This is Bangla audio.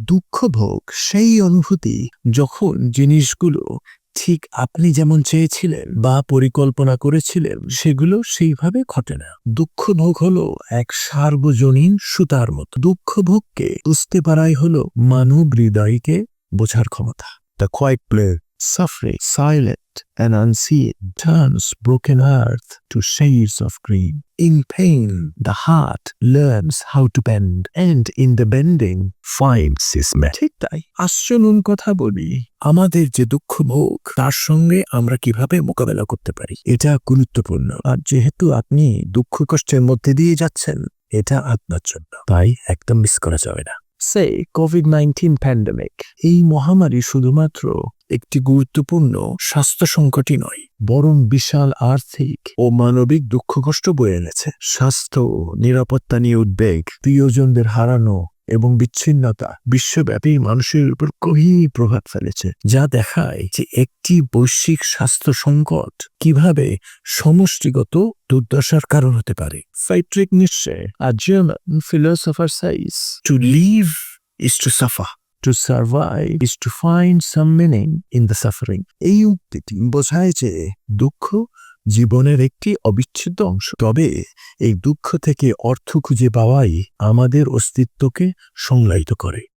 দুঃখভোগ সেই অনুভূতি যখন জিনিসগুলো ঠিক আপনি যেমন চেয়েছিলেন বা পরিকল্পনা করেছিলেন সেগুলো সেইভাবে ঘটে না। দুঃখভোগ হলো এক সার্বজনীন সুতার মতো। দুঃখভোগকে বুঝতে পারাই হলো মানব হৃদয়কে বোঝার ক্ষমতা। The quiet blur, suffering, silent and unseen, turns broken earth to shades of green. In pain, the heart learns how to bend, and in the bending finds its meaning. ঠিক তাই, আসুন কথা বলি আমাদের যে দুঃখ ভোগ তার সঙ্গে আমরা কিভাবে মোকাবেলা করতে পারি। এটা গুরুত্বপূর্ণ। আর যেহেতু আপনি দুঃখ কষ্টের মধ্যে দিয়ে যাচ্ছেন, এটা আপনার জন্য, তাই একদম মিস করা যাবে না। Say COVID-19 প্যান্ডেমিক, এই মহামারী শুধুমাত্র একটি গুরুত্বপূর্ণ স্বাস্থ্য সংকটই নয়, বরং বিশাল আর্থিক ও মানবিক দুঃখ কষ্ট বয়ে এনেছে। স্বাস্থ্য নিরাপত্তা নিয়ে উদ্বেগ, প্রিয়জনদের হারানো এবং বিচ্ছিন্নতা বিশ্বব্যাপী মানুষের উপর গভীর প্রভাব ফেলেছে, যা দেখায় যে একটি বৈশ্বিক স্বাস্থ্য সংকট কিভাবে সমষ্টিগত দুর্দশার কারণ হতে পারে। ফ্রাইডরিখ নিটশে, a German philosopher, says, "To live is to suffer. To survive is to find some meaning in the suffering." এই উক্তিটি বোঝায় যে দুঃখ জীবনের একটি অবিচ্ছেদ্য অংশ, তবে এই দুঃখ থেকে অর্থ খুঁজে পাওয়াই আমাদের অস্তিত্বকে সংজ্ঞায়িত করে।